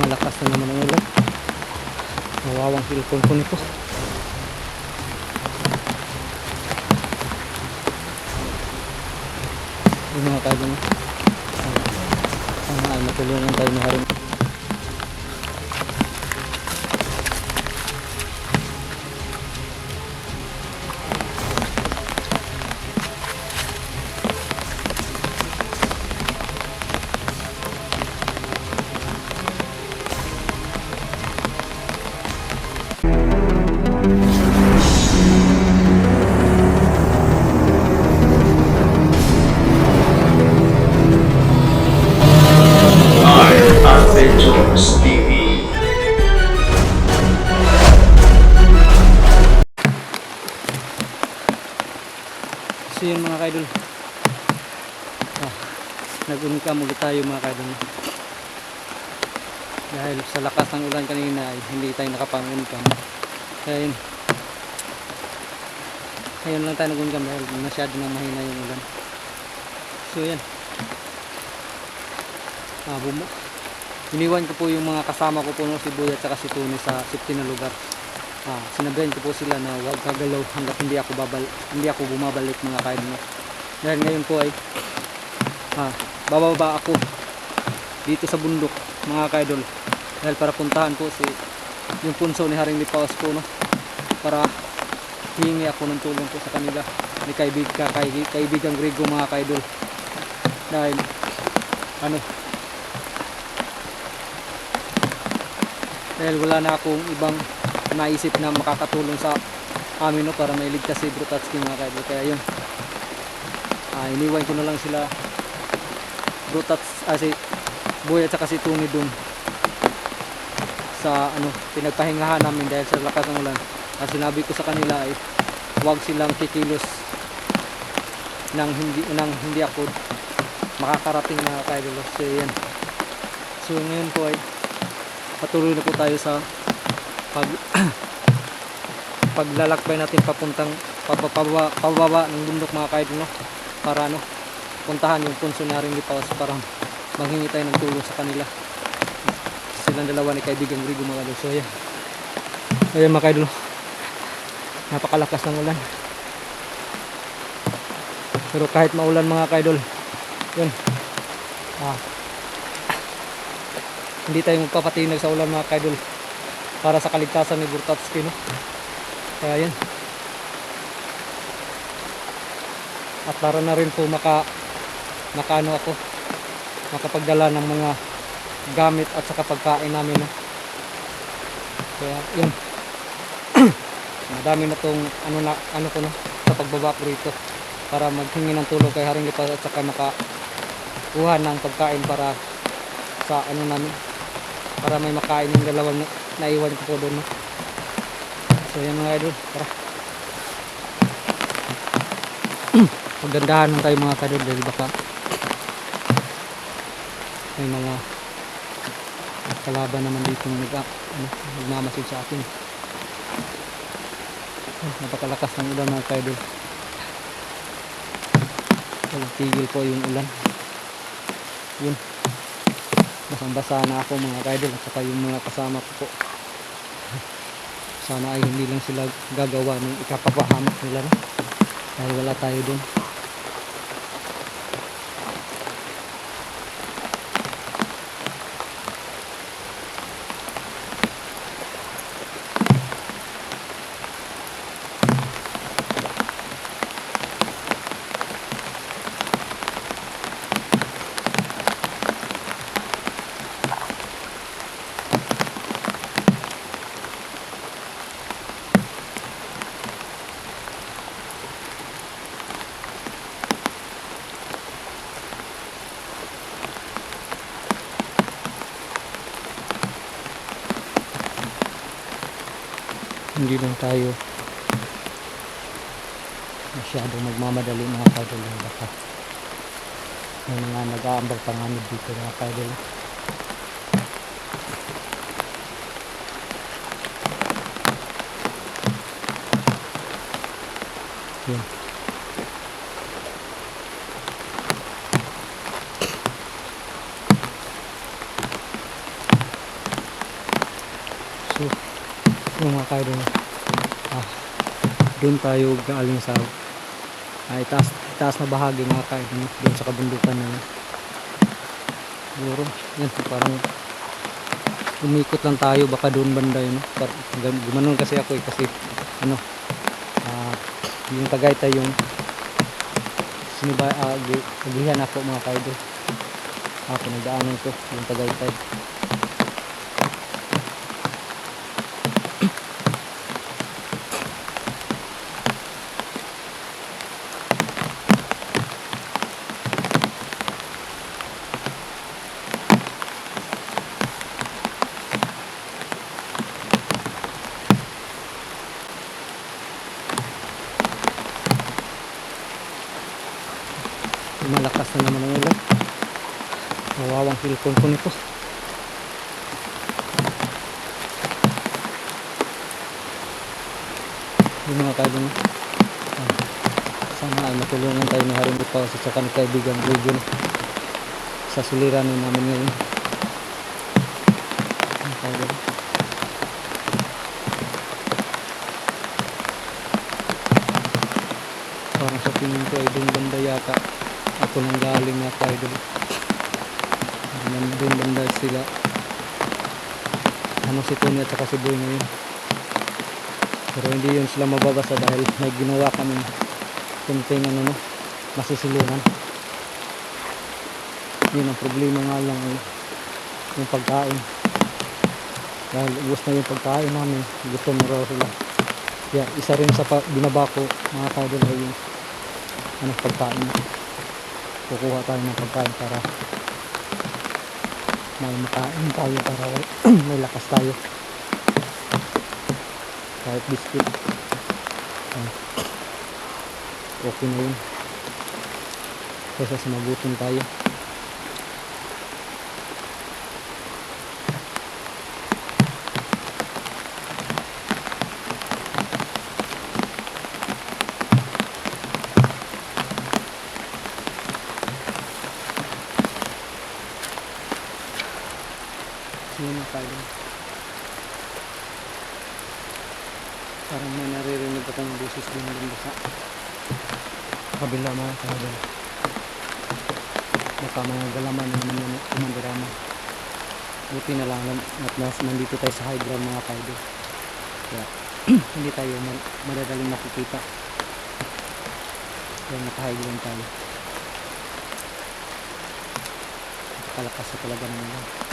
Malakas na naman ang ulan. Nawawang cellphone ko nito. Yung mga kaidol, sana ay matulungan tayo ni Haring. Adventures TV. So yun mga kaidol, nag-uncam ulit tayo mga kaidol. Dahil sa lakas ng ulan kanina ay hindi tayo nakapang-uncam. Kaya yun, ngayon lang tayo nag-uncam dahil masyado nang mahina yung ulan. So yan, iniwan ko po yung mga kasama ko po, no, si Boy at saka si Tony sa safety na lugar. Sinabihan ko po sila na huwag kagalaw hanggat hindi ako bumabalik mga kaidol. Dahil ngayon po ay bababa ako dito sa bundok mga kaidol, dahil para puntahan po yung punso ni Haring Lipaos po, no, para hihingi ako ng tulong po sa kanila ni kaibigang Grego mga kaidol. Dahil dahil wala na akong ibang naisip na makakatulong sa amin, no, para mailigtas si Brutatski mga kaidol. Kaya yun, iniwan ko na lang sila si Boy at saka si Tony dun sa pinagpahingahan namin dahil sa lakas ng ulan. Sinabi ko sa kanila ay huwag silang kikilos nang hindi ako makakarating mga kaidol. So yan, so ngayon po ay patuloy na po tayo sa paglalakbay natin papuntang pababa ng bundok mga kaidol, no, para puntahan yung punso na Haring Lipaos para manghingi tayo ng tulong sa kanila. Silang dalawa ni kaibigang Grego mga kaidol. So ayan mga kaidol, napakalakas ng ulan. Pero kahit maulan mga kaidol, yun, hindi tayo magpapatinag sa ulan mga kaidol para sa kaligtasan ni Brutatski, no? Kaya yan, at para na rin po makapagdala ng mga gamit at saka pagkain namin, no? Kaya yun, madami na tong sa pagbaba ko rito para maghingi ng tulong kay Haring Lipaos at saka makakuha ng pagkain para sa namin, para may makain yung dalawang naiwan ko po doon, no? So yan mga idol, tara. Paggandahan lang tayo mga idol dahil baka may mga kalaban naman dito na nagmamasid sa akin. Napakalakas ng ulan mga idol. Tigil po yung ulan. Yun, basang-basa na ako mga kaidol at saka yung mga kasama ko po. Sana ay hindi lang sila gagawa ng ikapapahamak nila, no? Dahil wala tayo dun. Hindi lang tayo masyadong magmamadali mga kaidol, baka may mga nag-aambag panganib dito mga kaidol. Yun. yung mga kaidol. Doon tayo galing sa itaas na bahagi mga kaidol, doon sa kabundukan na yun. Siguro yan, parang umikot lang tayo, baka doon banda yun. Gumanon kasi ako kasi ano, yung Tagaytay yung agihan ako mga kaidol. Pinagdaanan ko yung Tagaytay. Malakas na naman ang ulan. Nawawang cellphone ko nito. Yung mga kaidol, sana ay matulungan tayo ni Haring Ipawas at saka ni kaibigang Region sa suliranin namin ngayon. Mga kaidol, parang sa tingin ko ay doon banda yata ako nang galing mga kaidol. Doon banda sila, si Tony at saka si Boy ngayon. Pero hindi yun sila mababasa dahil may ginawa kami kunting masisilungan. Yun ang problema nga lang, yung pagkain. Dahil ubos na yung pagkain namin, gutom na raw sila. Kaya isa rin sa binaba ko mga kaidol ay yung pagkain. Kukuha tayo ng pagkain para may makain tayo, para may lakas tayo. Kahit biscuit, okay na yun kaysa sa magutom tayo. Yun na tayo. Parang may naririnig akong busis din sa kabila mga kaidol. Baka mga galaman naman yung kumandirama. Buti na lang at nandito tayo sa high ground mga kaidol. Kaya hindi tayo madadaling makikita. Kaya naka-high ground tayo. Nakalakas sa talaga naman.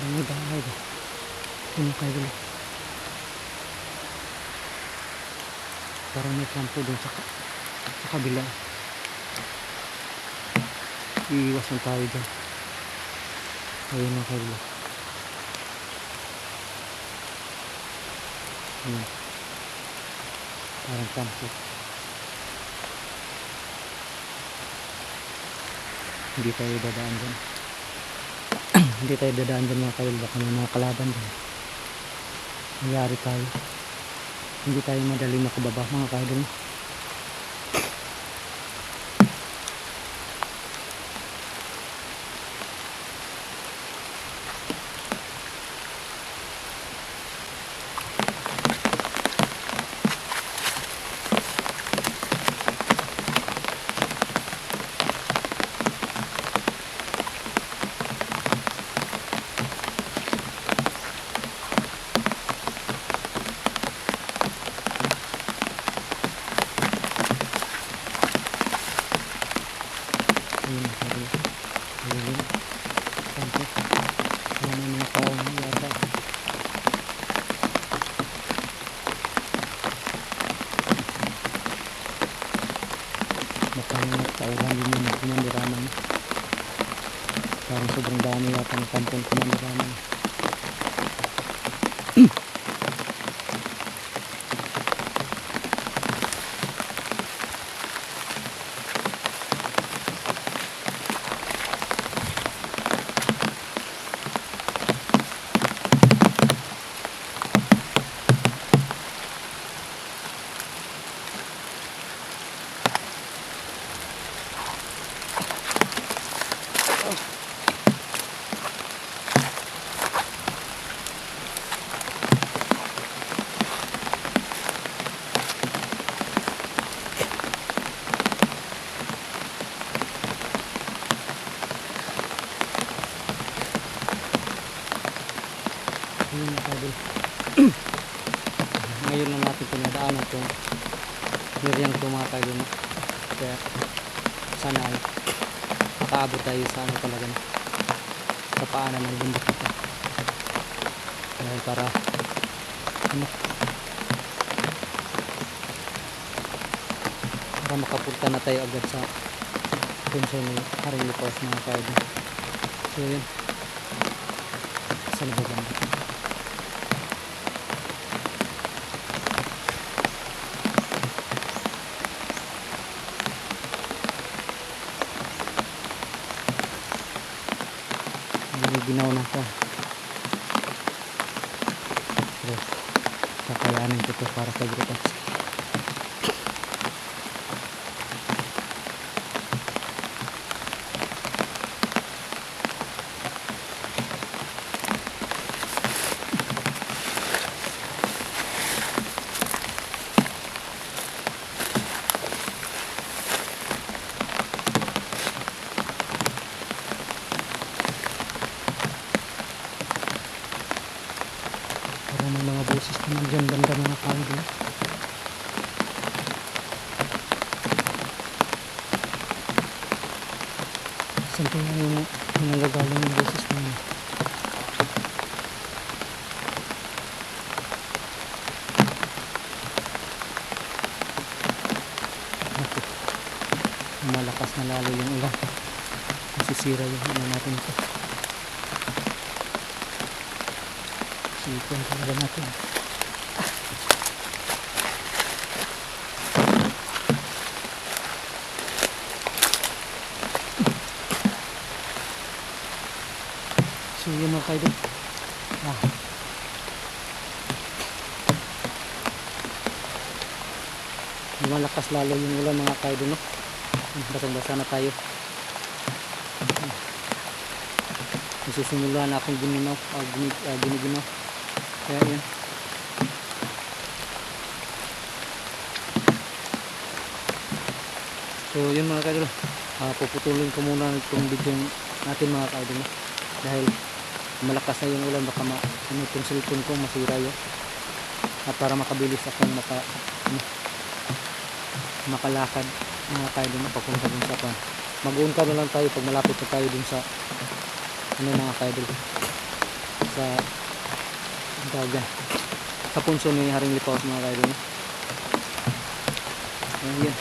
May bahay ba? Ano kayo? Parang may kampo doon sa kabila. Iiwas na tayo dyan. Ayun na kayo. Parang kampo. Hindi tayo dadaan dyan. Hindi tayo dadaan dyan mga kail, baka may mga kalaban dyan. Nangyari tayo. Hindi tayo madaling makababa mga kail. Ayun, tauhan din yung kumandiraman. Parang sobrang dami yata ng kampong kumandiraman. Ayun mga kadol. Ngayon lang natin pinadaanan itong niryang ito mga kadol. Kaya sana ay makaabot tayo sa ano talaga na sa paanan ng bundok ito. Dahil para ano, para makapunta na tayo agad sa punso ni Haring Lipaos mga kadol. So yun, sa nabagang ginaw na ito. Pero kakayanin ko ito para sa grutas. May mga boses naman dyan banda mga kadol. Saan kaya yung nanggagaling ng boses na yun? Naku, malakas na lalo yung ulan. Masisira yung ano natin ito. Sipon talaga natin. So yun mga kaidol. Malakas lalo yung ulan mga kaidol, no? Basang-basa na tayo. Nasusimula na akong giniginaw. Kaya yan. So yun mga kaidol, puputulin ko muna itong video natin mga kaidol, no? Dahil malakas na yung ulan, baka itong cellphone ko masira yun. At para makabilis akong makalakad mga kaidol, no? Papunta dun sa pan. Mag-uun ka na lang tayo pag malapit na tayo dun sa ano mga kaidol, sa sa punso ni Haring Lipaos mga kaidol, no? Ayan yun.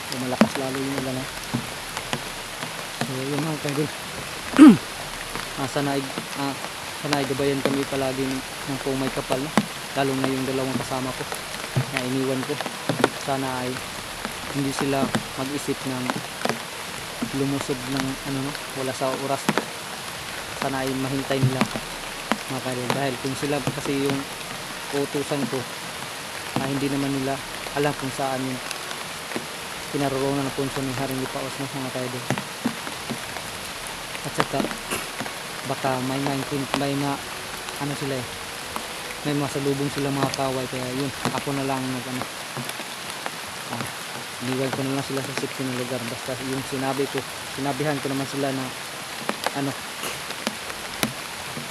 So, malakas lalo yung ulan, no? So yun mga kaidol. Sana ay gabayan kami palagi ng kung may kapal, no? Lalo na yung dalawang kasama ko na iniwan ko. Sana ay hindi sila mag-isip ng lumusod ng ano, no? Wala sa oras. Sana ay mahintay nila mga kaidol, dahil kung sila kasi yung uutusan ko, hindi naman nila alam kung saan yung pinaroroonan ng punso ni Haring Lipaos, no, mga kaidol. At saka baka may ano sila eh, may masalubong sila mga kaway, kaya yun, ako na lang iniwan ko na lang sila sa safety ng lugar. Basta yung sinabihan ko naman sila na ano,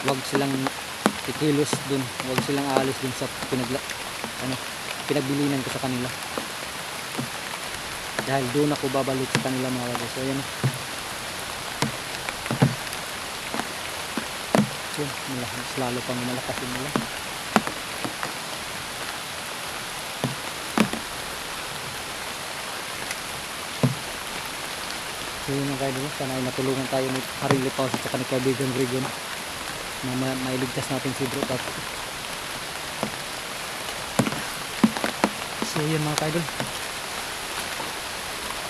wag silang ikilos dun, wag silang aalis dun sa pinagbilinan ko sa kanila, dahil doon ako babalik sa kanila mga kaidol. So yan, mas lalo pang malakas yung ulan. So yun mga kaidol, sana ay natulungan tayo ni Harry Paus at saka ni kaibigan Grigon na mailigtas natin si Bro Tato. So yun mga kaidol,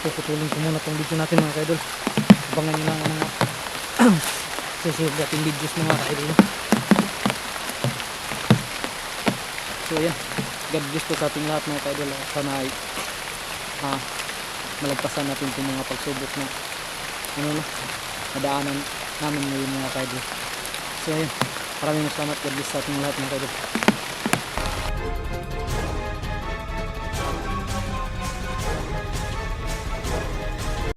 puputulin ko muna tong video natin mga kaidol. Abangan nyo lang ang mga susunod natin videos mga kaidol. So yan, God bless po sa ating lahat mga kaidol. Sana ay malagpasan natin itong mga pagsubok na nadaanan namin ngayon mga kaidol. So yan, maraming salamat. God bless sa ating lahat mga kaidol.